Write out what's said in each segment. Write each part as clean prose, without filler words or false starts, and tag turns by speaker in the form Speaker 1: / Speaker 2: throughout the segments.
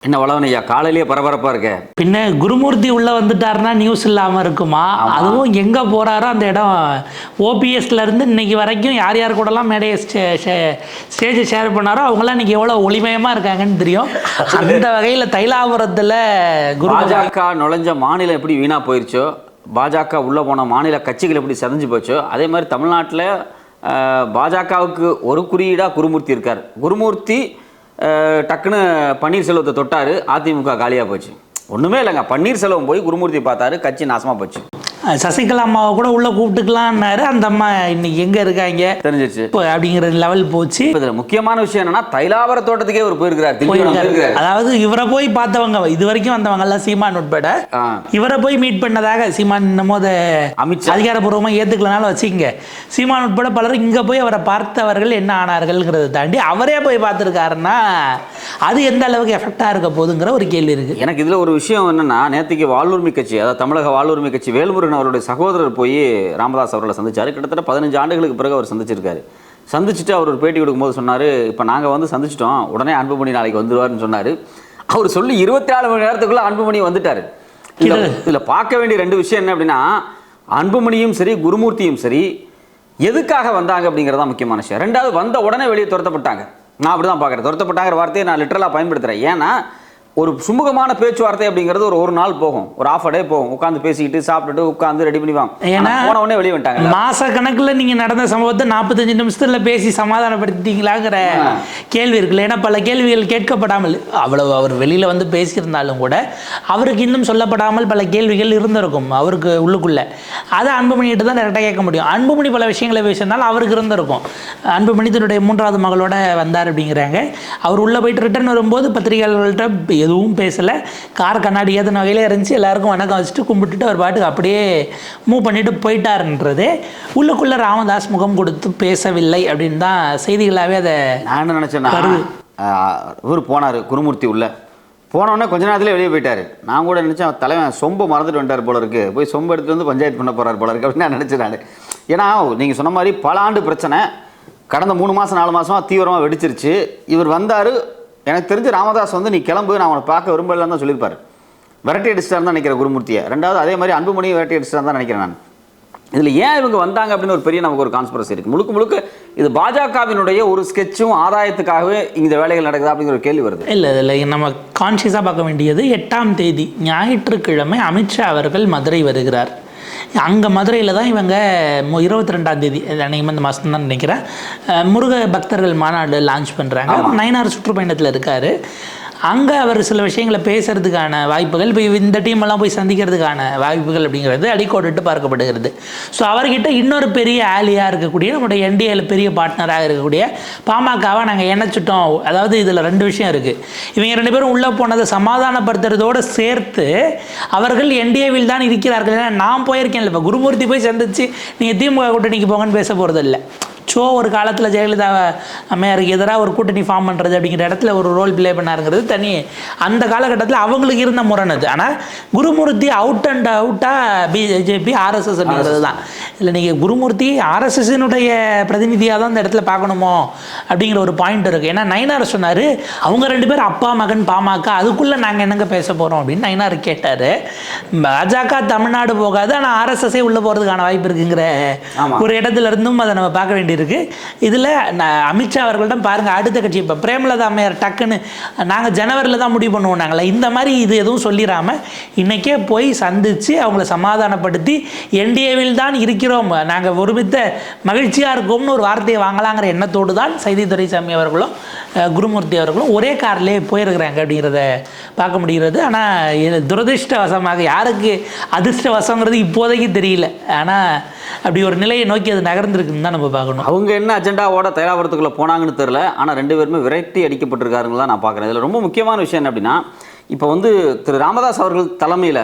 Speaker 1: என்ன வளவனையா காலையிலேயே பரபரப்பா இருக்க?
Speaker 2: பின்ன குருமூர்த்தி உள்ள வந்துட்டாருன்னா நியூஸ் இல்லாம இருக்குமா? அதுவும் எங்க போறாரோ அந்த இடம் ஓபிஎஸ்ல இருந்து இன்னைக்கு வரைக்கும் யார் யார் கூடலாம் மேடையை ஸ்டேஜ் ஷேர் பண்ணாரோ அவங்களாம் இன்னைக்கு எவ்வளவு ஒளிமயமா இருக்காங்கன்னு தெரியும். அந்த வகையில தைலாபுரத்துல
Speaker 1: பாஜக நுழைஞ்ச மாநிலம் எப்படி வீணா போயிருச்சோ, பாஜக உள்ள போன மாநில கட்சிகள் எப்படி செதஞ்சு போச்சோ, அதே மாதிரி தமிழ்நாட்டில் பாஜகவுக்கு ஒரு குறியீடா குருமூர்த்தி இருக்கார். குருமூர்த்தி டக்குன்னு பன்னீர்செல்வத்தை தொட்டாரு, அதிமுக காலியாக போச்சு. ஒன்றுமே இல்லைங்க, பன்னீர்செல்வம் போய் குருமூர்த்தி பார்த்தாரு, கட்சி நாசமாக போச்சு.
Speaker 2: சசிகலா அம்மாவை கூட உள்ள கூப்பிட்டுக்கலாம்னாரு, அந்த அம்மா இன்னைக்கு எங்க இருக்காங்க
Speaker 1: தெரிஞ்சிச்சு
Speaker 2: அப்படிங்கிற லெவல் போச்சு.
Speaker 1: இதுல முக்கியமான விஷயம் என்னன்னா, தைலாவர தோட்டத்துக்கே ஒரு போயிருக்கிறார்.
Speaker 2: அதாவது இவரை போய் பார்த்தவங்க இது வரைக்கும் வந்தவங்க எல்லாம் சீமான் உட்பட இவரை போய் மீட் பண்ணதாக சீமான் போது
Speaker 1: அமித்ஷா
Speaker 2: அதிகாரப்பூர்வமா ஏத்துக்கலனாலும் வச்சுக்கங்க, சீமான் உட்பட பலரும் இங்க போய் அவரை பார்த்தவர்கள் என்ன ஆனார்கள்ங்கிறத தாண்டி அவரே போய் பார்த்துருக்காருன்னா அது எந்த அளவுக்கு எஃபெக்டா இருக்க போகுதுங்கிற ஒரு கேள்வி இருக்கு.
Speaker 1: எனக்கு இதுல ஒரு விஷயம் என்னன்னா, நேற்றுக்கு வாழ்வுரிமை கட்சி, அதாவது தமிழக வாழ்வுரிமை கட்சி வேல்முருகன் அவருடைய சகோதரர் போய் ராமதாஸ் அவர்களை சந்திச்சாரு. கிட்டத்தட்ட 15 ஆண்டுகளுக்கு பிறகு அவர் சந்திச்சிருக்காரு. சந்திச்சுட்டு அவர் ஒரு பேட்டி கொடுக்கும்போது சொன்னார், இப்போ நாங்கள் வந்து சந்திச்சிட்டோம், உடனே அன்புமணி நாளைக்கு வந்துடுவார்னு சொன்னார். அவர் சொல்லி 24 மணி நேரத்துக்குள்ளே அன்புமணி வந்துட்டார். இதில் பார்க்க வேண்டிய 2 விஷயம் என்ன அப்படின்னா, அன்புமணியும் சரி குருமூர்த்தியும் சரி எதுக்காக வந்தாங்க அப்படிங்கிறதான் முக்கியமான விஷயம். 2வது, வந்த உடனே வெளியே துரத்தப்பட்டாங்க. நான் அப்படி தான் பார்க்குறேன். துரத்தப்பட்டாங்கிற வார்த்தையை நான் லிட்டரலாக பயன்படுத்துகிறேன். ஏன்னா ஒரு சுமூகமான பேச்சுவார்த்தை அப்படிங்கிறது ஒரு நாள் போகும், ஒரு ½ டே போகும். உட்காந்து பேசிக்கிட்டு சாப்பிட்டுட்டு உட்காந்து ரெடி பண்ணிவாங்க. ஏன்னா போன உடனே வெளியே வந்துட்டாங்க.
Speaker 2: மாச கணக்குல நீங்க நடந்த சம்பவத்தை 45 நிமிஷத்துல பேசி சமாதானப்படுத்திட்டீங்களாங்கிற கேள்வி இருக்குல்ல. ஏன்னா பல கேள்விகள் கேட்கப்படாமல், அவ்வளவு அவர் வெளியில வந்து பேசியிருந்தாலும் கூட அவருக்கு இன்னும் சொல்லப்படாமல் பல கேள்விகள் இருந்திருக்கும் அவருக்கு உள்ளுக்குள்ள. அதை அன்புமணிகிட்ட தான் டேரக்டாக கேட்க முடியும். அன்புமணி பல விஷயங்களை பேசியிருந்தாலும் அவருக்கு இருந்திருக்கும். அன்புமணி தன்னுடைய 3வது மகளோட வந்தார் அப்படிங்கிறாங்க. அவர் உள்ள போயிட்டு ரிட்டர்ன் வரும்போது பத்திரிகையாளர்கள்ட்ட எதுவும் பேசலை, கார் கண்ணாடி ஏதன வகையிலே இருந்துச்சு, எல்லாருக்கும் வணக்கம் வச்சுட்டு கும்பிட்டுட்டு அவர் பாட்டுக்கு அப்படியே மூவ் பண்ணிட்டு போயிட்டாருன்றது. உள்ளுக்குள்ள ராமதாஸ் முகம் கொடுத்து பேசவில்லை அப்படின்னு தான் செய்திகளாகவே அதை
Speaker 1: நான் என்ன நினச்சேன்னா, இவர் போனார் குருமூர்த்தி உள்ள போனோடனே கொஞ்ச நேரத்தில் வெளியே போயிட்டார். நான் கூட நினச்சேன் தலைவன் சொம்பு மறந்துட்டு வந்துட்டார் போல இருக்கு, போய் சொம்பு எடுத்துட்டு வந்து பஞ்சாயத்து பண்ண போகிறார் போல இருக்கு அப்படின்னு நான் நினச்சேன் நான். ஏன்னா நீங்கள் சொன்ன மாதிரி பல ஆண்டு பிரச்சனை கடந்த 3 மாதம் 4 மாதமாக தீவிரமாக வெடிச்சிருச்சு. இவர் வந்தார். எனக்கு தெரிஞ்சு ராமதாஸ் வந்து நீ கிளம்பு, நான் அவனை பார்க்க விரும்பலாம் தான் சொல்லியிருப்பார். விரட்டி அடிச்சிட்டார் தான் நினைக்கிறேன் குருமூர்த்தியை. 2வது அதே மாதிரி அன்புமணியை விரட்டி அடிச்சிட்டார் தான் நினைக்கிறேன் நான். இதில் ஏன் இவங்க வந்தாங்க அப்படின்னு ஒரு பெரிய நமக்கு ஒரு கான்ஸ்பிரசி இருக்குது. முழுக்க இது பாஜகவினுடைய ஒரு ஸ்கெட்சும் ஆதாயத்துக்காகவே இந்த வேலைகள் நடக்குது அப்படிங்கிற ஒரு கேள்வி வருது.
Speaker 2: இல்லை நம்ம கான்ஷியஸாக பார்க்க வேண்டியது 8ஆம் தேதி ஞாயிற்றுக்கிழமை அமித்ஷா அவர்கள் மதுரை வருகிறார். அங்கே மதுரையில் தான் இவங்க 22ஆம் தேதி அன்றைக்கி இந்த மாதம் தான் நினைக்கிறேன் முருக பக்தர்கள் மாநாடு லான்ச் பண்ணுறாங்க. நயினார் சுற்றுப்பயணத்தில் இருக்கார். அங்கே அவர் சில விஷயங்களை பேசுகிறதுக்கான வாய்ப்புகள், இப்போ இந்த டீமெல்லாம் போய் சந்திக்கிறதுக்கான வாய்ப்புகள் அப்படிங்கிறது அடிக்கோடிட்டு பார்க்கப்படுகிறது. ஸோ அவர்கிட்ட இன்னொரு பெரிய ஆலியாக இருக்கக்கூடிய நம்முடைய என்டிஏல பெரிய பார்ட்னராக இருக்கக்கூடிய பாமகவை நாங்கள் இணைச்சிட்டோம். அதாவது இதில் 2 விஷயம் இருக்குது. இவங்க 2 பேரும் உள்ளே போனதை சமாதானப்படுத்துறதோடு சேர்த்து அவர்கள் என்டிஏவில் தான் இருக்கிறார்கள். ஏன்னா நான் போயிருக்கேன், இல்லை இப்போ குருமூர்த்தி போய் சந்திச்சு நீங்கள் திமுக கூட்டணிக்கு போங்கன்னு பேச போகிறது இல்லை. ஸோ ஒரு காலத்தில் ஜெயலலிதா அம்மையாருக்கு எதிராக ஒரு கூட்டணி ஃபார்ம் பண்ணுறது அப்படிங்கிற இடத்துல ஒரு ரோல் ப்ளே பண்ணாருங்கிறது தனி. அந்த காலகட்டத்தில் அவங்களுக்கு இருந்த முரண் அது. ஆனால் குருமூர்த்தி அவுட் அண்ட் அவுட்டாக பிஜேபி ஆர்எஸ்எஸ் அப்படிங்கிறது தான். இல்லை நீங்கள் குருமூர்த்தி ஆர்எஸ்எஸ்னுடைய பிரதிநிதியாக தான் இந்த இடத்துல பார்க்கணுமோ அப்படிங்கிற ஒரு பாயிண்ட் இருக்குது. ஏன்னா நயினார் சொன்னார், அவங்க 2 பேர் அப்பா மகன் பாமக, அதுக்குள்ளே நாங்கள் என்னங்க பேச போகிறோம் அப்படின்னு நயினார் கேட்டார். பாஜக தமிழ்நாடு போகாது, ஆனால் ஆர்எஸ்எஸ்ஸே உள்ளே போகிறதுக்கான வாய்ப்பு இருக்குங்கிற ஒரு இடத்துல இருந்தும் அதை நம்ம பார்க்க வேண்டியது இருக்கு. இதில் அமித்ஷா அவர்களிடம் பாருங்கள், அடுத்த கட்சி இப்போ பிரேமலதா அம்மையார் டக்குன்னு நாங்கள் ஜனவரியில் தான் முடிவு பண்ணுவோம் நாங்களே, இந்த மாதிரி இது எதுவும் சொல்லிடாமல் இன்றைக்கே போய் சந்தித்து அவங்கள சமாதானப்படுத்தி என்டிஏவில் தான் இருக்கிறோம், நாங்கள் ஒருமித்த மகிழ்ச்சியாக இருக்கோம்னு ஒரு வார்த்தையை வாங்கலாங்கிற எண்ணத்தோடு தான் சைதை துரைசாமி அவர்களும் குருமூர்த்தி அவர்களும் ஒரே கார்லேயே போயிருக்கிறாங்க அப்படிங்கிறத பார்க்க முடிகிறது. ஆனால் துரதிருஷ்டவசமாக, யாருக்கு அதிர்ஷ்டவசங்கிறது இப்போதைக்கு தெரியல, ஆனால் அப்படி ஒரு நிலையை நோக்கி அது நகர்ந்துருக்குன்னு தான் நம்ம பார்க்கணும்.
Speaker 1: அவங்க என்ன அஜெண்டாவோட தைலாபுரத்துக்குள்ளே போனாங்கன்னு தெரில. ஆனால் 2 பேருமே விரட்டி அடிக்கப்பட்டிருக்காருன்னு தான் நான் பார்க்குறேன். இதில் ரொம்ப முக்கியமான விஷயம் என்ன அப்படின்னா, இப்போ வந்து திரு ராமதாஸ் அவர்கள் தலைமையில்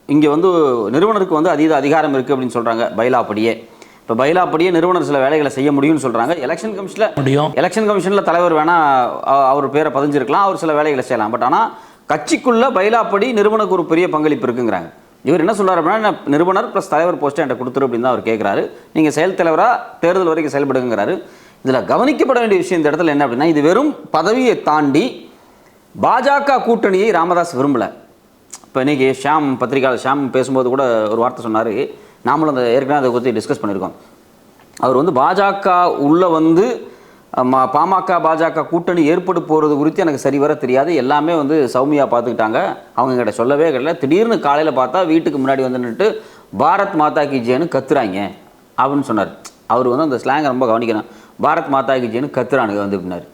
Speaker 1: இங்கே வந்து நிறுவனருக்கு வந்து அதீத அதிகாரம் இருக்குது அப்படின்னு சொல்கிறாங்க பைலாப்படியே. இப்போ பைலாப்படியே நிறுவனர் சில வேலைகளை செய்ய முடியும்னு சொல்கிறாங்க. எலெக்ஷன் கமிஷனில் தலைவர் வேணால் அவர் பேரை பதிஞ்சிருக்கலாம், அவர் சில வேலைகளை செய்யலாம். பட் ஆனால் கட்சிக்குள்ளே பைலாப்படி நிறுவனருக்கு ஒரு பெரிய பங்களிப்பு இருக்குங்கிறாங்க. இவர் என்ன சொல்கிறார் அப்படின்னா, நிறுவனர் ப்ளஸ் தலைவர் போஸ்ட்டை என்கிட்ட கொடுத்துரு அப்படின்னு தான் அவர் கேட்குறாரு. நீங்கள் செயல் தலைவராக தேர்தல் வரைக்கும் செயல்படுங்கிறாரு. இதில் கவனிக்கப்பட வேண்டிய விஷயம் இந்த இடத்துல என்ன அப்படின்னா, இது வெறும் பதவியை தாண்டி பாஜக கூட்டணியை ராமதாஸ் விரும்பலை. இப்போ இன்றைக்கி ஷாம் பத்திரிகையாளர் ஷாம் பேசும்போது கூட ஒரு வார்த்தை சொன்னார், நாமளும் அந்த ஏற்கனவே அதை பற்றி டிஸ்கஸ் பண்ணியிருக்கோம். அவர் வந்து பாஜக உள்ளே வந்து பாமக பாஜக கூட்டணி ஏற்பட்டு போகிறது குறித்து எனக்கு சரிவர தெரியாது, எல்லாமே வந்து சௌமியாக பார்த்துக்கிட்டாங்க, அவங்க கிட்ட சொல்லவே கிடையாது. திடீர்னு காலையில் பார்த்தா வீட்டுக்கு முன்னாடி வந்து நின்றுட்டு பாரத் மாதா கி ஜெயன்னு கத்துறாங்க அப்படின்னு சொன்னார். அவர் வந்து அந்த ஸ்லாங்கை ரொம்ப கவனிக்கணும். பாரத் மாதா கி ஜெயன்னு கத்துறானுங்க வந்து அப்படின்னாரு.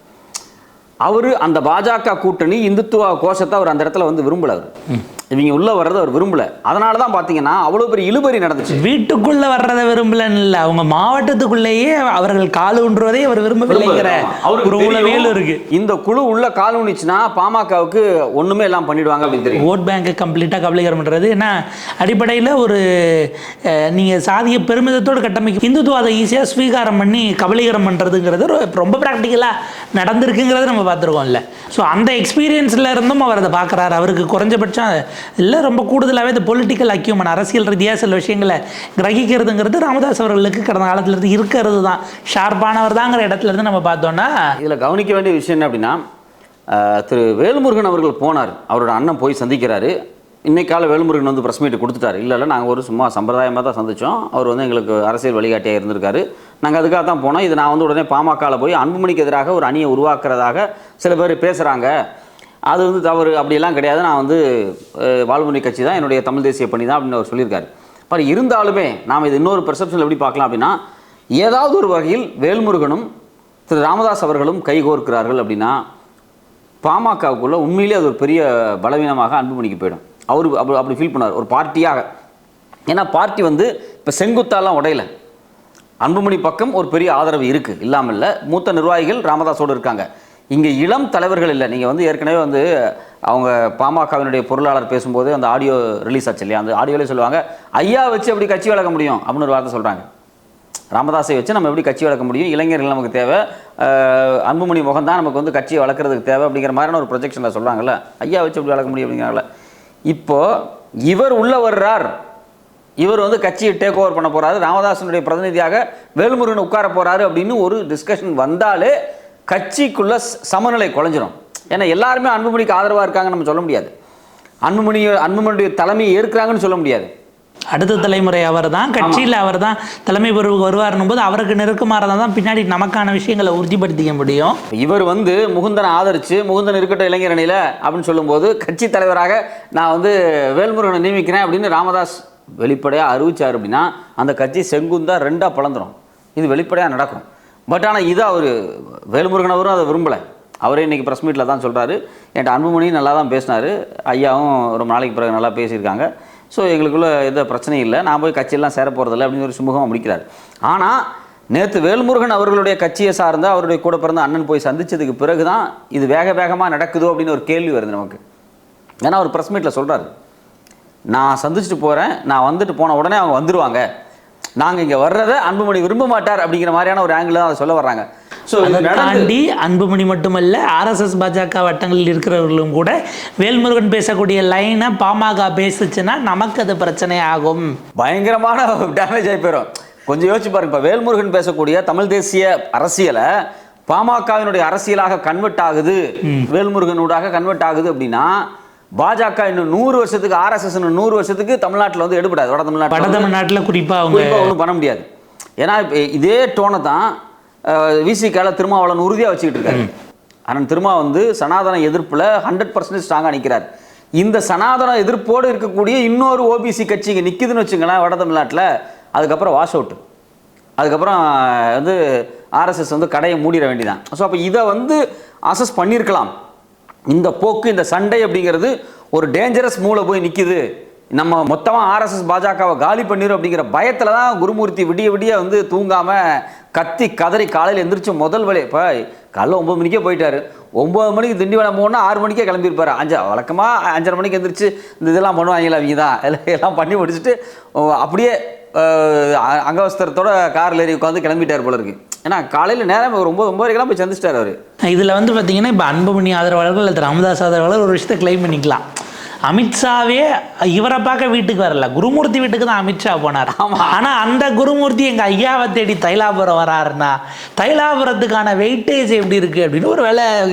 Speaker 1: அவர் அந்த பாஜக கூட்டணி இந்துத்துவ கோஷத்தை அவர் அந்த இடத்துல வந்து விரும்பலை. அவர் இவங்க உள்ளே வர்றதை அவர் விரும்பலை. அதனால தான் பார்த்தீங்கன்னா அவ்வளோ பெரிய இழுபறி நடந்துச்சு.
Speaker 2: வீட்டுக்குள்ளே வர்றதை விரும்பலன்னு இல்லை, அவங்க மாவட்டத்துக்குள்ளேயே அவர்கள் கால் ஊன்றுவதை அவர் விரும்பவில்லைங்கிற ஒரு உளவியல் இருக்கு.
Speaker 1: இந்த குழு உள்ள கால் ஊனிச்சுன்னா பாமகவுக்கு ஒன்றுமே எல்லாம் பண்ணிடுவாங்க அப்படின்னு தெரியும்.
Speaker 2: ஓட் பேங்கை கம்ப்ளீட்டாக கபலீகரம் பண்ணுறது ஏன்னா அடிப்படையில் ஒரு நீங்கள் சாதிய பெருமிதத்தோடு கட்டமைக்க இந்துத்துவாதை ஈஸியாக ஸ்வீகாரம் பண்ணி கபலீகரம் பண்ணுறதுங்கிறது ரொம்ப ப்ராக்டிக்கலாக நடந்திருக்குங்கிறத நம்ம பார்த்துருக்கோம்ல. ஸோ அந்த எக்ஸ்பீரியன்ஸில் இருந்தும் அவர் அதை பார்க்குறாரு. அவருக்கு குறைஞ்சபட்சம் இல்லை ரொம்ப கூடுதலாகவே இந்த பொலிட்டிக்கல் அக்யூமன் அரசியல் ரீதியாக சில விஷயங்களை கிரகிக்கிறதுங்கிறது ராமதாஸ் அவர்களுக்கு கடந்த காலத்திலிருந்து இருக்கிறது தான். ஷார்ப்பானவர் தாங்கிற இடத்துல இருந்து நம்ம பார்த்தோன்னா
Speaker 1: இதில் கவனிக்க வேண்டிய விஷயம் என்ன அப்படின்னா, திரு வேல்முருகன் அவர்கள் போனார், அவரோட அண்ணன் போய் சந்திக்கிறாரு. இன்னைக்கால வேல்முருகன் வந்து ப்ரெஸ் மீட் கொடுத்துட்டாரு. இல்லை நாங்கள் ஒரு சும்மா சம்பிரதாயமாக தான் சந்தித்தோம், அவர் வந்து எங்களுக்கு அரசியல் வழிகாட்டியாக இருந்திருக்காரு, நாங்கள் அதுக்காக தான் போனோம். இது நான் வந்து உடனே பாமகவில் போய் அன்புமணிக்கு எதிராக ஒரு அணியை உருவாக்குறதாக சில பேர் பேசுகிறாங்க, அது வந்து தவறு, அப்படியெல்லாம் கிடையாது, நான் வந்து வாழ்வுரிமை கட்சி தான் என்னுடைய தமிழ் தேசிய பணி தான் அப்படின்னு அவர் சொல்லியிருக்காரு. பாரு, இருந்தாலுமே நாம் இது இன்னொரு பெர்செப்ஷனில் எப்படி பார்க்கலாம் அப்படின்னா, ஏதாவது ஒரு வகையில் வேல்முருகனும் திரு ராமதாஸ் அவர்களும் கைகோர்க்கிறார்கள் அப்படின்னா பாமகவுக்குள்ள உண்மையிலே அது ஒரு பெரிய பலவீனமாக அன்புமணிக்கு போயிடும். அவர் அப்படி ஃபீல் பண்ணார் ஒரு பார்ட்டியாக. ஏன்னா பார்ட்டி வந்து இப்போ செங்குத்தாலாம் உடையல, அன்புமணி பக்கம் ஒரு பெரிய ஆதரவு இருக்குது, இல்லாமல் இல்லை. மூத்த நிர்வாகிகள் ராமதாஸோடு இருக்காங்க. இங்கே இளம் தலைவர்கள் இல்லை. நீங்கள் வந்து ஏற்கனவே வந்து அவங்க பாமகவினுடைய பொருளாளர் பேசும்போது அந்த ஆடியோ ரிலீஸ் ஆச்சு இல்லையா, அந்த ஆடியோவிலே சொல்லுவாங்க, ஐயா வச்சு எப்படி கட்சி வளர்க்க முடியும் அப்படின்னு ஒரு வார்த்தை சொல்கிறாங்க. ராமதாஸை வச்சு நம்ம எப்படி கட்சி வளர்க்க முடியும், இளைஞர்கள் நமக்கு தேவை, அன்புமணி முகம் தான் நமக்கு வந்து கட்சியை வளர்க்குறதுக்கு தேவை அப்படிங்கிற மாதிரியான ஒரு ப்ரொஜெக்ஷனில் சொல்கிறாங்கல்ல, ஐயா வச்சு எப்படி வளர்க்க முடியும் அப்படிங்கிறாங்கள. இப்போது இவர் உள்ளே வர்றார், இவர் வந்து கட்சியை டேக் ஓவர் பண்ண போகிறாரு, ராமதாசனுடைய பிரதிநிதியாக வேல்முருகன் உட்கார போகிறாரு அப்படின்னு ஒரு டிஸ்கஷன் வந்தாலே கட்சிக்குள்ள சமநிலை குலைஞ்சிரும். ஏன்னா எல்லாருமே அன்புமணிக்கு ஆதரவாக இருக்காங்கன்னு நம்ம சொல்ல முடியாது, அன்புமணியுடைய தலைமையை ஏற்கிறாங்கன்னு சொல்ல முடியாது.
Speaker 2: அடுத்த தலைமுறை அவர் தான், கட்சியில் அவர் தான் தலைமை பொறுப்புக்கு வருவார்னும் போது அவருக்கு நெருக்கமாக தான் பின்னாடி நமக்கான விஷயங்களை உறுதிப்படுத்திக்க முடியும்.
Speaker 1: இவர் வந்து முகுந்தனை ஆதரித்து முகுந்தன் இருக்கட்டும் இளைஞர் அணியில் அப்படின்னு சொல்லும்போது கட்சி தலைவராக நான் வந்து வேல்முருகனை நியமிக்கிறேன் அப்படின்னு ராமதாஸ் வெளிப்படையாக அறிவிச்சார் அப்படின்னா அந்த கட்சி செங்குந்தா ரெண்டாக பிளந்துடும். இது வெளிப்படையாக நடக்கும். பட் ஆனால் இதை அவர் வேல்முருகன் அவரும் அதை விரும்பலை. அவரே இன்றைக்கி ப்ரெஸ் மீட்டில் தான் சொல்கிறாரு, என்கிட்ட அன்புமணியும் நல்லா தான் பேசினார், ஐயாவும் ரொம்ப நாளைக்கு பிறகு நல்லா பேசியிருக்காங்க, ஸோ எங்களுக்குள்ள எந்த பிரச்சனையும் இல்லை, நான் போய் கட்சியெல்லாம் சேர போகிறதில்ல அப்படின்னு ஒரு சுமூகமாக முடிக்கிறார். ஆனால் நேற்று வேல்முருகன் அவர்களுடைய கட்சியை சார்ந்த அவருடைய கூட பிறந்த அண்ணன் போய் சந்தித்ததுக்கு பிறகு தான் இது வேகமாக நடக்குதோ அப்படின்னு ஒரு கேள்வி வருது நமக்கு. ஏன்னா அவர் ப்ரெஸ் மீட்டில் சொல்கிறாரு, நான் சந்திச்சுட்டு போகிறேன், நான் வந்துட்டு போன உடனே அவங்க வந்துடுவாங்க, நாங்கள் இங்கே வர்றதை அன்புமணி விரும்ப மாட்டார் அப்படிங்கிற மாதிரியான ஒரு ஆங்கிள் தான் அதை சொல்ல வர்றாங்க. ஸோ
Speaker 2: தாண்டி அன்புமணி மட்டுமல்ல, ஆர்எஸ்எஸ் பாஜக வட்டங்களில் இருக்கிறவர்களும் கூட வேல்முருகன் பேசக்கூடிய லைனை பாமக பேசுச்சுன்னா நமக்கு அது பிரச்சனை ஆகும், பயங்கரமான
Speaker 1: டேமேஜ் ஆகி போயிடும். கொஞ்சம் யோசிச்சு பாருங்க, இப்போ வேல்முருகன் பேசக்கூடிய தமிழ் தேசிய அரசியலை பாமகவினுடைய அரசியலாக கன்வெர்ட் ஆகுது, வேல்முருகனூடாக கன்வெர்ட் ஆகுது அப்படின்னா பாஜக இன்னும் 100 வருஷத்துக்கு, ஆர்எஸ்எஸ் 100 வருஷத்துக்கு தமிழ்நாட்டில் வந்து எடுபடாது. வட
Speaker 2: தமிழ்நாட்டில் குறிப்பாக
Speaker 1: ஒன்றும் பண்ண முடியாது. ஏன்னா இப்போ இதே டோனை தான் விசிகால திருமாவளவன் உறுதியாக வச்சுக்கிட்டு இருக்காரு. ஆனால் திருமா வந்து சனாதன எதிர்ப்பில் 100% ஸ்ட்ராங்காக நிற்கிறார். இந்த சனாதன எதிர்ப்போடு இருக்கக்கூடிய இன்னொரு ஓபிசி கட்சி இங்கே நிற்குதுன்னு வச்சுங்களேன் வட தமிழ்நாட்டில், அதுக்கப்புறம் வாஷ் அவுட்டு, அதுக்கப்புறம் வந்து ஆர்எஸ்எஸ் வந்து கடையை மூடிட வேண்டியதான். ஸோ அப்போ இதை வந்து அசஸ் பண்ணியிருக்கலாம். இந்த போக்கு, இந்த சண்டை அப்படிங்கிறது ஒரு டேஞ்சரஸ் மூளை போய் நிற்கிது, நம்ம மொத்தமாக ஆர்எஸ்எஸ் பாஜகவை காலி பண்ணிடும் அப்படிங்கிற பயத்தில் தான் குருமூர்த்தி விடிய விடிய வந்து தூங்காமல் கத்தி கதறி காலையில் எந்திரிச்சு முதல் வேலை. இப்போ காலைல 9 மணிக்கே போயிட்டார், 9 மணிக்கு திண்டிவனம் போனால் 6 மணிக்கே கிளம்பியிருப்பார். வழக்கமாக 5:30 மணிக்கு எந்திரிச்சு இந்த இதெல்லாம் பண்ணுவாங்களா அவங்க தான், எல்லாம் பண்ணி முடிச்சுட்டு அப்படியே அங்கவஸ்திரத்தோட காரில் ஏறி உட்காந்து கிளம்பிட்டார் போல இருக்கு. ஏன்னா காலையில் நேரம் ஒரு 9:30 போய் சந்திச்சிட்டார் அவர்.
Speaker 2: இதில் வந்து பார்த்தீங்கன்னா இப்போ அன்புமணி ஆதரவாளர்கள் அல்லது ராமதாஸ் ஆதரவாளர் ஒரு விஷயத்தை கிளைம் பண்ணிக்கலாம். அமித்ஷாவே இவரை பார்க்க வீட்டுக்கு வரல, குருமூர்த்தி வீட்டுக்கு தான் அமித்ஷா போனார். ஆனால் அந்த குருமூர்த்தி எங்கள் ஐயாவை தேடி தைலாபுரம் வராருன்னா தைலாபுரத்துக்கான வெயிட்டேஜ் எப்படி இருக்கு அப்படின்னு ஒரு வேலை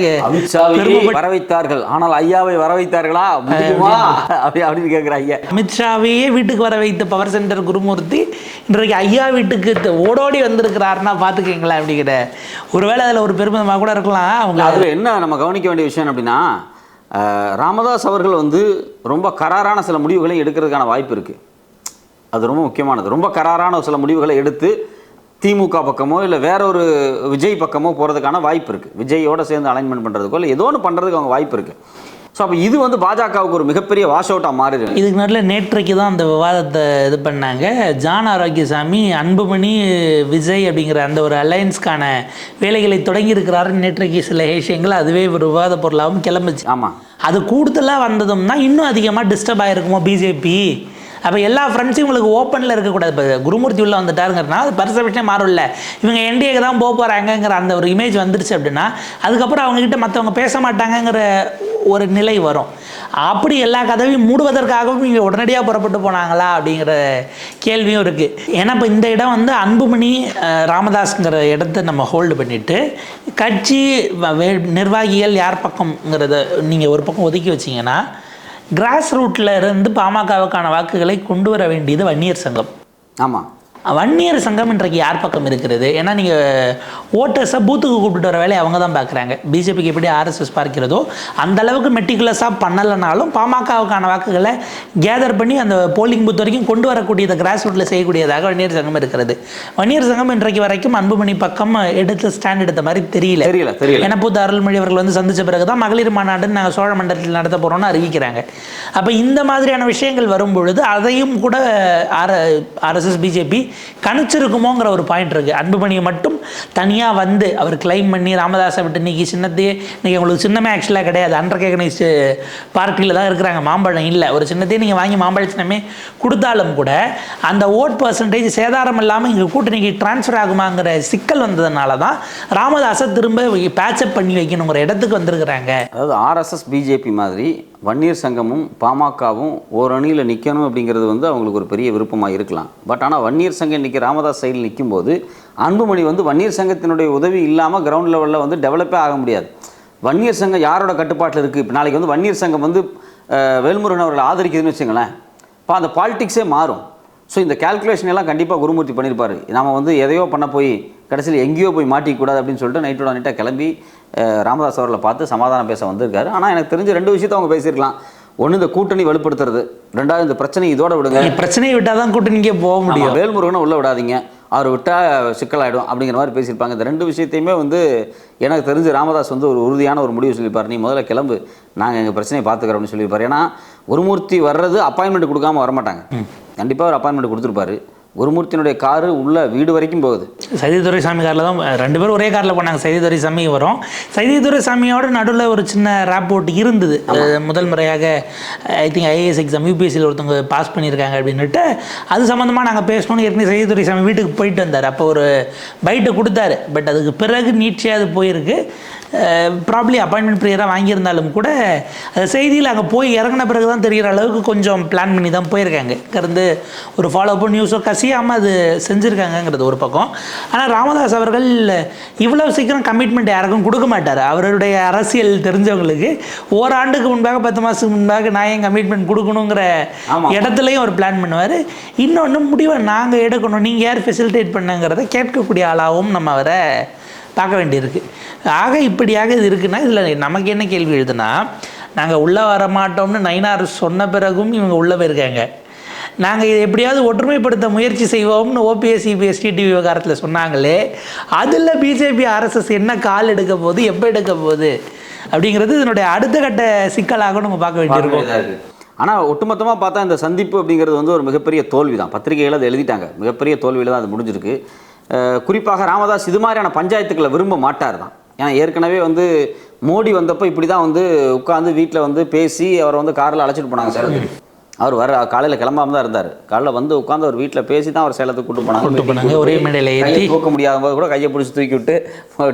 Speaker 1: அமித்ஷாவை வர வைத்தார்கள், ஆனால் ஐயாவை வர வைத்தார்களா அப்படின்னு கேட்குற ஐயா.
Speaker 2: அமித்ஷாவையே வீட்டுக்கு வர வைத்த பவர் சென்டர் குருமூர்த்தி இன்றைக்கு ஐயா வீட்டுக்கு ஓடோடி வந்திருக்கிறாருன்னா பார்த்துக்கீங்களா அப்படிங்கிற ஒருவேளை அதில் ஒரு பெருமிதமாக கூட இருக்கலாம். அவங்க
Speaker 1: அதில் என்ன நம்ம கவனிக்க வேண்டிய விஷயம் அப்படின்னா, ராமதாஸ் அவர்கள் வந்து ரொம்ப கராரான சில முடிவுகளை எடுக்கிறதுக்கான வாய்ப்பு இருக்குது. அது ரொம்ப முக்கியமானது. ரொம்ப கராரான சில முடிவுகளை எடுத்து திமுக பக்கமோ இல்லை வேற ஒரு விஜய் பக்கமோ போகிறதுக்கான வாய்ப்பு இருக்குது. விஜயோடு சேர்ந்து அலைன்மெண்ட் பண்ணுறதுக்கோ இல்லை ஏதோ ஒன்று பண்ணுறதுக்கு அவங்க வாய்ப்பு இருக்குது. ஸோ அப்போ இது வந்து பாஜகவுக்கு ஒரு மிகப்பெரிய வாஷ் அவுட்டாக மாறிடுது.
Speaker 2: இதுக்கு நடுவில் நேற்றைக்கு தான் அந்த விவாதத்தை இது பண்ணாங்க. ஜான் ஆரோக்கியசாமி அன்புமணி விஜய் அப்படிங்கிற அந்த ஒரு அலையன்ஸ்க்கான வேலைகளை தொடங்கி இருக்கிறாருன்னு நேற்றைக்கு சில விஷயங்கள் அதுவே ஒரு விவாத பொருளாகவும் கிளம்புச்சு.
Speaker 1: ஆமாம், அது
Speaker 2: கூடுதலாக வந்ததும்னா இன்னும் அதிகமாக டிஸ்டர்ப் ஆகிருக்குமோ பிஜேபி. அப்போ எல்லா ஃப்ரெண்ட்ஸும் உங்களுக்கு ஓப்பனில் இருக்கக்கூடாது. இப்போ குருமூர்த்தி உள்ள வந்துட்டாருங்கிறதுனால அது பர்செப்ஷனே மாறும்ல. இவங்க என்டிஏக்கு தான் போக போகிறாங்கங்கிற அந்த ஒரு இமேஜ் வந்துருச்சு அப்படின்னா அதுக்கப்புறம் அவங்ககிட்ட மற்றவங்க பேச மாட்டாங்கங்கிற ஒரு நிலை வரும். அப்படி எல்லா கதவையும் மூடுவதற்காகவும் இங்கே உடனடியாக புறப்பட்டு போனாங்களா அப்படிங்கிற கேள்வியும் இருக்குது. ஏன்னா இப்போ இந்த இடம் வந்து அன்புமணி ராமதாஸ்ங்கிற இடத்த நம்ம ஹோல்டு பண்ணிவிட்டு கட்சி நிர்வாகிகள் யார் பக்கம்ங்கிறத நீங்கள் ஒரு பக்கம் ஒதுக்கி வச்சிங்கன்னா கிராஸ் ரூட்டில் இருந்து பாமகவுக்கான வாக்குகளை கொண்டு வர வேண்டியது வன்னியர் சங்கம்.
Speaker 1: ஆமாம்,
Speaker 2: வன்னியர் சங்கம் இன்றைக்கு யார் பக்கம் இருக்கிறது? ஏன்னா நீங்கள் ஓட்டர்ஸை பூத்துக்கு கூப்பிட்டு வர வேலையை அவங்க தான் பார்க்குறாங்க. பிஜேபிக்கு எப்படி ஆர்எஸ்எஸ் பார்க்கிறதோ அந்த அளவுக்கு மெட்டிகுலஸாக பண்ணலைனாலும் பாமகவுக்கான வாக்குகளை கேதர் பண்ணி அந்த போலிங் பூத் வரைக்கும் கொண்டு வரக்கூடியதை கிராஸ் ரூட்டில் செய்யக்கூடியதாக வன்னியர் சங்கம் இருக்கிறது. வன்னியர் சங்கம் இன்றைக்கு வரைக்கும் அன்புமணி பக்கம் ஸ்டாண்ட் எடுத்த மாதிரி தெரியல. ஏன்னா பூத்த அருள்மொழி அவர்கள் வந்து சந்தித்த பிறகு தான் மகளிர் மாநாடுன்னு நாங்கள் சோழ மண்டலத்தில் நடத்த போகிறோம்னு அறிவிக்கிறாங்க. அப்போ இந்த மாதிரியான விஷயங்கள் வரும்பொழுது அதையும் கூட ஆர்எஸ்எஸ் பிஜேபி கணிச்சிருக்குமோங்கிற ஒரு பாயிண்ட் இருக்குது. அன்புமணியை மட்டும் தனியாக வந்து அவர் கிளைம் பண்ணி ராமதாஸை விட்டு இன்றைக்கி சின்னத்தையே இன்றைக்கி உங்களுக்கு சின்னமே ஆக்சுவலாக கிடையாது, அன்ரெகனைஸ்டு பார்ட்டியில் தான் இருக்கிறாங்க, மாம்பழம் இல்லை. ஒரு சின்னத்தையே நீங்கள் வாங்கி மாம்பழ சின்னமே கொடுத்தாலும் கூட அந்த ஓட் பர்சன்டேஜ் சேதாரம் இல்லாமல் இங்கே கூட்டணிக்கு டிரான்ஸ்ஃபர் ஆகுமாங்கிற சிக்கல் வந்ததுனால தான் ராமதாஸை திரும்ப பேட்சப் பண்ணி வைக்கணுங்கிற இடத்துக்கு வந்திருக்கிறாங்க.
Speaker 1: அதாவது ஆர்எஸ்எஸ் பிஜேபி மாதிரி வன்னியர் சங்கமும் பாமகவும் ஒரு அணியில் நிற்கணும் அப்படிங்கிறது வந்து அவங்களுக்கு ஒரு பெரிய விருப்பமாக இருக்கலாம். பட் ஆனால் வன்னியர் சங்கம் இன்றைக்கி ராமதாஸ் சைடில் நிற்கும் போது அன்புமணி வந்து வன்னியர் சங்கத்தினுடைய உதவி இல்லாமல் கிரவுண்ட் லெவலில் வந்து டெவலப்பே ஆக முடியாது. வன்னியர் சங்கம் யாரோட கட்டுப்பாட்டில் இருக்குது? இப்போ நாளைக்கு வந்து வன்னியர் சங்கம் வந்து வேல்முருகன் அவர்களை ஆதரிக்குதுன்னு வச்சுங்களேன், இப்போ அந்த பாலிடிக்ஸே மாறும். ஸோ இந்த கேல்குலேஷன் எல்லாம் கண்டிப்பாக குருமூர்த்தி பண்ணியிருப்பார். நம்ம வந்து எதையோ பண்ண போய் கடைசியில் எங்கேயோ போய் மாட்டிக்கூடாது அப்படின்னு சொல்லிட்டு நைட்டோட நைட்டாக கிளம்பி ராமதாஸ் அவர்களை பார்த்து சமாதானம் பேச வந்திருக்காரு. ஆனால் எனக்கு தெரிஞ்ச ரெண்டு விஷயத்தை அவங்க பேசியிருக்கலாம். ஒன்று இந்த கூட்டணி வலுப்படுத்துறது, ரெண்டாவது இந்த பிரச்சனை இதோட விடுங்க,
Speaker 2: பிரச்சனையை விட்டால் தான் கூட்டணிக்கே போக முடியும்,
Speaker 1: வேல்முருகனை உள்ளே விடாதீங்க, அவர் விட்டால் சிக்கலாயிடும் அப்படிங்கிற மாதிரி பேசியிருப்பாங்க. இந்த ரெண்டு விஷயத்தையுமே வந்து எனக்கு தெரிஞ்சு ராமதாஸ் வந்து ஒரு உறுதியான ஒரு முடிவு சொல்லியிருப்பார். நீ முதல்ல கிளம்பு, நாங்கள் எங்கள் பிரச்சனையை பார்த்துக்கிறோம்னு சொல்லியிருப்பார். ஏன்னா குருமூர்த்தி வர்றது அப்பாயின்மெண்ட் கொடுக்காமல் வரமாட்டாங்க, கண்டிப்பாக ஒரு அப்பாயின்மெண்ட் கொடுத்துருப்பாரு. குருமூர்த்தியினுடைய காரு உள்ள வீடு வரைக்கும் போகுது.
Speaker 2: சைதி துரைசாமி காரில் தான் ரெண்டு பேரும் ஒரே காரில் போனாங்க. சைதி துரைசாமி வரும், சைதி துரைசாமியோட நடுவில் ஒரு சின்ன ரேப்போர்ட் இருந்தது. முதல் முறையாக ஐ திங்க் ஐஏஎஸ் எக்ஸாம் யூபிஎஸ்சியில் ஒருத்தவங்க பாஸ் பண்ணியிருக்காங்க அப்படின்னுட்டு அது சம்மந்தமாக நாங்கள் பேசணும்னு ஏற்கனவே சைதி துரைசாமி வீட்டுக்கு போயிட்டு வந்தார். அப்போ ஒரு பைட்டை கொடுத்தாரு. பட் அதுக்கு பிறகு நீட்சியாக அது போயிருக்கு. ப்ராப்ளி அப்பாயின்மெண்ட் ப்ரியராக வாங்கியிருந்தாலும் கூட செய்தியில் அங்கே போய் இறங்கின பிறகு தான் தெரிகிற அளவுக்கு கொஞ்சம் பிளான் பண்ணி தான் போயிருக்காங்க. இங்கேருந்து ஒரு ஃபாலோ அப் நியூஸோ கசியாமல் அது செஞ்சுருக்காங்கங்கிறது ஒரு பக்கம். ஆனால் ராமதாஸ் அவர்கள் இவ்வளோ சீக்கிரம் கமிட்மெண்ட் யாருக்கும் கொடுக்க மாட்டார். அவருடைய அரசியல் தெரிஞ்சவங்களுக்கு ஓராண்டுக்கு முன்பாக 10 மாதத்துக்கு முன்பாக நான் ஏன் கமிட்மெண்ட் கொடுக்கணுங்கிற இடத்துலையும் அவர் பிளான் பண்ணுவார். இன்னொன்று முடிவை நாங்கள் எடுக்கணும், நீங்கள் யார் ஃபெசிலிட்டேட் பண்ணுங்கிறத கேட்கக்கூடிய ஆளாகவும் நம்ம அவரை பார்க்க வேண்டியிருக்கு. ஆக இப்படியாக இது இருக்குன்னா இதில் நமக்கு என்ன கேள்வி எழுதுனா, நாங்கள் உள்ளே வரமாட்டோம்னு நயினார் சொன்ன பிறகும் இவங்க உள்ளே போயிருக்காங்க. நாங்கள் இதை எப்படியாவது ஒற்றுமைப்படுத்த முயற்சி செய்வோம்னு ஓபிஎஸ் சிபிஎஸ் டிடிவி விவகாரத்தில் சொன்னாங்களே, அதில் பிஜேபி ஆர்எஸ்எஸ் என்ன கால் எடுக்க போகுது, எப்போ எடுக்க போகுது அப்படிங்கிறது இதனுடைய அடுத்த கட்ட சிக்கலாக நம்ம பார்க்க வேண்டியிருக்கோம்.
Speaker 1: ஆனால் ஒட்டுமொத்தமாக பார்த்தா இந்த சந்திப்பு அப்படிங்கிறது வந்து ஒரு மிகப்பெரிய தோல்வி தான். பத்திரிகைகள் அதை எழுதிட்டாங்க, மிகப்பெரிய தோல்வியில் தான் அது முடிஞ்சிருக்கு. குறிப்பாக ராமதாஸ் இது மாதிரியான பஞ்சாயத்துக்களை விரும்ப மாட்டார் தான். ஏன்னா ஏற்கனவே வந்து மோடி வந்தப்போ இப்படி தான் வந்து உட்காந்து வீட்டில் வந்து பேசி அவரை வந்து காரில் அழைச்சிட்டு போனாங்க சேலத்துக்கு. அவர் வர காலையில் கிளம்பாம தான் இருந்தார். காலையில் வந்து உட்காந்து அவர் வீட்டில் பேசி தான் அவர் சேலத்துக்கு கூட்டு போனாங்க.
Speaker 2: ஒரே மேடையில் ஏற்றி
Speaker 1: தூக்க முடியாத போது கூட கையை பிடிச்சி தூக்கி விட்டு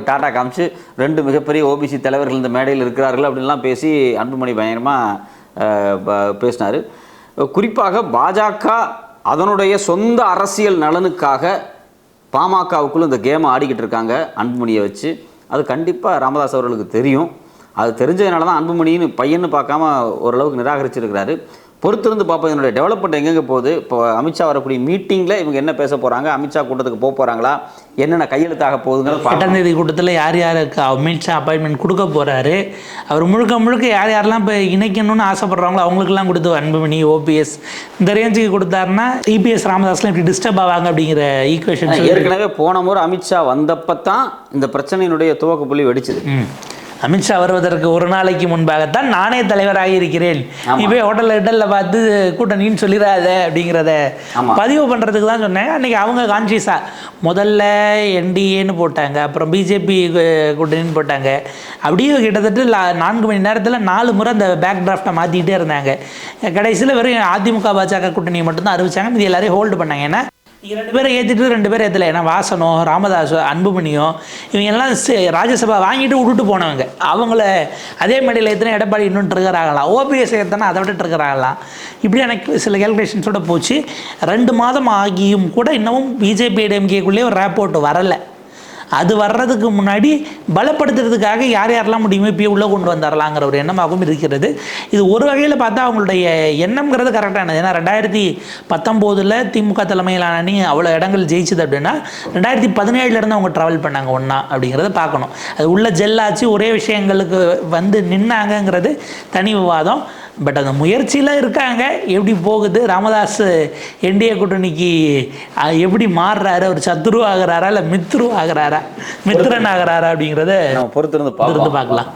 Speaker 1: டாட்டா காமிச்சு 2 மிகப்பெரிய ஓபிசி தலைவர்கள் இந்த மேடையில் இருக்கிறார்கள் அப்படின்லாம் பேசி அன்புமணி பயங்கரமாக பேசினார். குறிப்பாக பாஜக அதனுடைய சொந்த அரசியல் நலனுக்காக பாமகவுக்குள்ள இந்த கேமை ஆடிக்கிட்டு இருக்காங்க அன்புமணியை வச்சு. அது கண்டிப்பாக ராமதாஸ் அவர்களுக்கு தெரியும். அது தெரிஞ்சதுனால தான் அன்புமணின்னு பையன்னு பார்க்காம ஓரளவுக்கு நிராகரிச்சிருக்கிறாரு. பொறுத்திருந்து பார்ப்போம் இதனுடைய டெவலப்மெண்ட் எங்கெங்கே போகுது. இப்போ அமித்ஷா வரக்கூடிய மீட்டிங்கில் இவங்க என்ன பேச போகிறாங்க, அமித்ஷா கூட்டத்துக்கு போக போகிறாங்களா, என்னென்ன கையெழுத்தாக போகுதுங்கிறது
Speaker 2: 8ஆம் தேதி கூட்டத்தில் யார் யாருக்கு அமித்ஷா அப்பாயின்மெண்ட் கொடுக்க போகிறாரு, அவர் முழுக்க யார் யாரெல்லாம் இப்போ இணைக்கணும்னு ஆசைப்படுறாங்களோ அவங்களுக்கெல்லாம் கொடுத்து அன்புமணி ஓபிஎஸ் இந்த ரேஞ்சுக்கு கொடுத்தாருன்னா இபிஎஸ் ராமதாஸ்லாம் இப்படி டிஸ்டர்ப் ஆவாங்க அப்படிங்கிற ஈக்குவேஷன்.
Speaker 1: ஏற்கனவே போன முறை அமித்ஷா வந்தப்போ தான் இந்த பிரச்சனையினுடைய துவக்க புள்ளி வெடிச்சது.
Speaker 2: அமித்ஷா வருவதற்கு ஒரு நாளைக்கு முன்பாகத்தான் நானே தலைவராகி இருக்கிறேன், நீ போய் ஹோட்டலில் பார்த்து கூட்டணின்னு சொல்லிடாத அப்படிங்கிறத பதிவு பண்ணுறதுக்கு தான் சொன்னாங்க. அன்றைக்கி அவங்க கான்ஷியஸாக முதல்ல என்டிஏன்னு போட்டாங்க, அப்புறம் பிஜேபி கூட்டணின்னு போட்டாங்க. அப்படியே கிட்டத்தட்ட 4 மணி நேரத்தில் 4 முறை அந்த பேக் டிராஃப்டை மாற்றிக்கிட்டே இருந்தாங்க. கடைசியில் வெறும் அதிமுக பாஜக கூட்டணி மட்டும்தான் அறிவிச்சாங்க, இது எல்லாரையும் ஹோல்டு பண்ணாங்க. ஏன்னா இங்கே 2 பேரை ஏற்றிட்டு 2 பேர் ஏற்றலை. ஏன்னா வாசனோ ராமதாஸோ அன்புமணியும் இவங்க எல்லாம் ராஜ்யசபா வாங்கிட்டு விட்டுட்டு போனவங்க. அவங்கள அதே மேடையில் ஏற்றினா எடப்பாடி இன்னும் ட்ரிகர் ஆகலாம், ஓபிஎஸ் ஏற்றினா அதை விட ட்ரிகர் ஆகலாம். இப்படி எனக்கு சில கேல்குலேஷன்ஸோட போச்சு. 2 மாதம் ஆகியும் கூட இன்னமும் பிஜேபி டிஎம்கேக்குள்ளேயே ஒரு ரேப்போர்ட் வரலை. அது வர்றதுக்கு முன்னாடி பலப்படுத்துறதுக்காக யார் யாரெல்லாம் முடியுமோ இப்போ உள்ளே கொண்டு வந்துடலாங்கிற ஒரு எண்ணமாகவும் இருக்கிறது. இது ஒரு வகையில் பார்த்தா அவங்களுடைய எண்ணம்ங்கிறது கரெக்டானது. ஏன்னா 2019 திமுக தலைமையிலான அணி அவ்வளோ இடங்கள் ஜெயிச்சுது அப்படின்னா 2017 அவங்க ட்ராவல் பண்ணாங்க ஒன்றா அப்படிங்கிறத பார்க்கணும். அது உள்ள ஜெல்லாச்சு ஒரே விஷயங்களுக்கு வந்து நின்னாங்கங்கிறது தனி விவாதம். பட் அந்த முயற்சியில் இருக்காங்க. எப்படி போகுது, ராமதாஸ் என்டிஏ கூட்டணிக்கு எப்படி மாறுறாரு, அவர் சத்ரு ஆகிறாரா இல்லை மித்ரு ஆகிறாரா, மித்ரன் ஆகிறாரா அப்படிங்கிறத
Speaker 1: பொறுத்திருந்து பார்க்கலாம்.